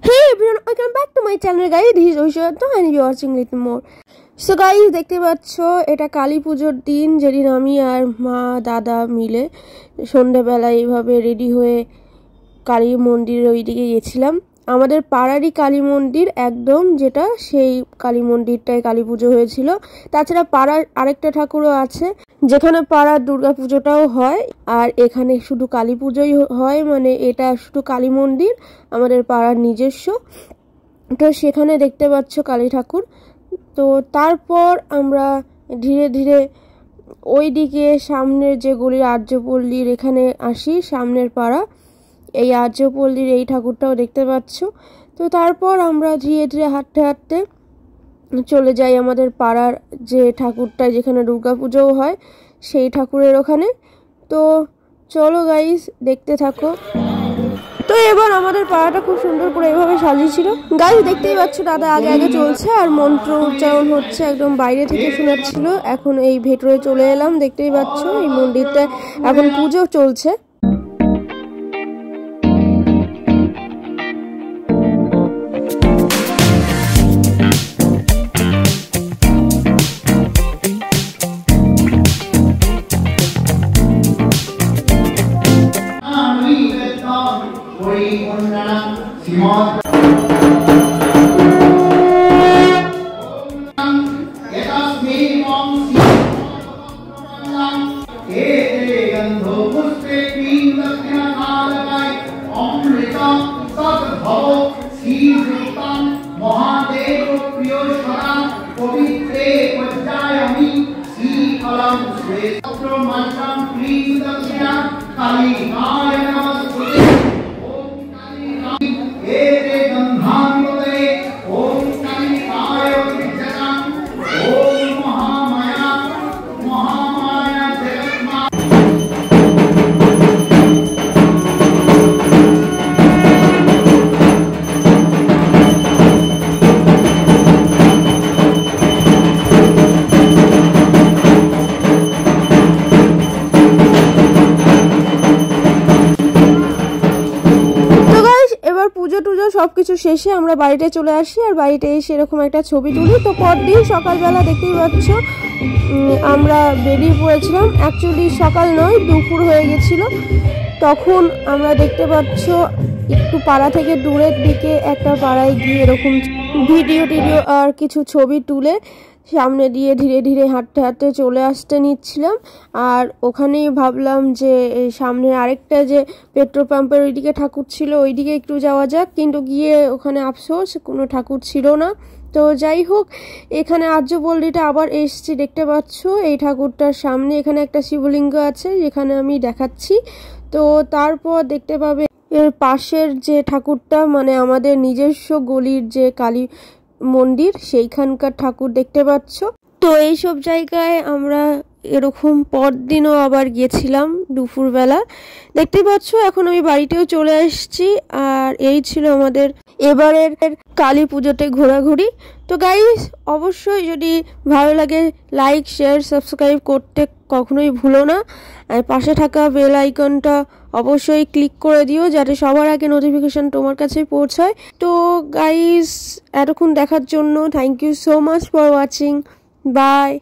Hey everyone, welcome back to my channel guys. This is Oishwarya and you are watching little more. So guys, দেখতে পাচ্ছো এটা কালী পুজোর দিন, যেদিন আমি আর মা দাদা মিলে সন্ধ্যাবেলায় এইভাবে রেডি হয়ে কালী মন্দিরের ওইদিকে গেছিলাম। আমাদের পাড়ারই কালী মন্দির একদম, যেটা সেই কালী মন্দিরটায় কালী পুজো হয়েছিল। তাছাড়া পাড়ার আরেকটা ঠাকুরও আছে, যেখানে পাড়ার দুর্গা পুজোটাও হয়, আর এখানে শুধু কালী পুজোই হয়, মানে এটা শুধু কালী মন্দির আমাদের পাড়ার নিজস্ব। তো সেখানে দেখতে পাচ্ছ কালী ঠাকুর। তো তারপর আমরা ধীরে ধীরে ওই দিকে সামনের যে গলির আর্যপল্লীর এখানে আসি, সামনের পাড়া এই আর্যপল্লীর এই ঠাকুরটাও দেখতে পাচ্ছ। তো তারপর আমরা ধীরে ধীরে হাঁটতে হাঁটতে চলে যাই আমাদের পাড়ার যে ঠাকুরটা, যেখানে দুর্গা পুজোও হয়, সেই ঠাকুরের ওখানে। তো চলো গাইস, দেখতে থাকো। তো এবার আমাদের পাড়াটা খুব সুন্দর করে এভাবে সাজিয়েছিল। গাইস দেখতেই পাচ্ছ, দাদা আগে আগে চলছে আর মন্ত্র উচ্চারণ হচ্ছে, একদম বাইরে থেকে শোনাচ্ছিল। এখন এই ভেতরে চলে এলাম, দেখতেই পাচ্ছ এই মন্দিরটা এখন পুজো চলছে। সবকিছু শেষে আমরা বাড়িতে চলে আসি, আর বাড়িতে এসে এরকম একটা ছবি তুলি। তো পরদিন সকালবেলা দেখতেই পাচ্ছ আমরা বেরিয়ে পড়েছিলাম। অ্যাকচুয়ালি সকাল নয়, দুপুর হয়ে গেছিল। তখন আমরা দেখতে পাচ্ছ একটু পাড়া থেকে দূরের দিকে একটা পাড়ায় গিয়ে এরকম ভিডিও আর কিছু ছবি তুলে সামনে দিয়ে ধীরে ধীরে হাঁটতে হাঁটতে চলে আসতে নিচ্ছিলাম। আর ওখানেই ভাবলাম যে সামনে আরেকটা যে পেট্রোল পাম্পের ওইদিকে ঠাকুর ছিল, ওইদিকে একটু যাওয়া যাক, কিন্তু গিয়ে ওখানে আফসোস কোনো ঠাকুর ছিল না। তো যাই হোক, এখানে আর্যপল্লীটা আবার এসছি, দেখতে পাচ্ছ এই ঠাকুরটার সামনে এখানে একটা শিবলিঙ্গ আছে, যেখানে আমি দেখাচ্ছি। তো তারপর দেখতে পাবে এর পাশের যে ঠাকুরটা, মানে আমাদের নিজস্ব গলির যে কালী মন্দির, সেইখানকার ঠাকুর দেখতে পাচ্ছ। তো এইসব জায়গায় আমরা এরকম পরদিনও আবার গিয়েছিলাম দুপুরবেলা, দেখতে পাচ্ছ। এখন আমি বাড়িতেও চলে আসছি, আর এই ছিল আমাদের এবারের কালী পুজোতে ঘোরাঘুরি। তো গাইস, অবশ্যই যদি ভালো লাগে লাইক শেয়ার সাবস্ক্রাইব করতে কখনোই ভুলো না, আর পাশে থাকা বেল আইকনটা অবশ্যই ক্লিক করে দিও, যাতে সবার আগে নোটিফিকেশন তোমার কাছে পৌঁছায়। তো গাইস, এতক্ষণ দেখার জন্য thank you so much for watching. By.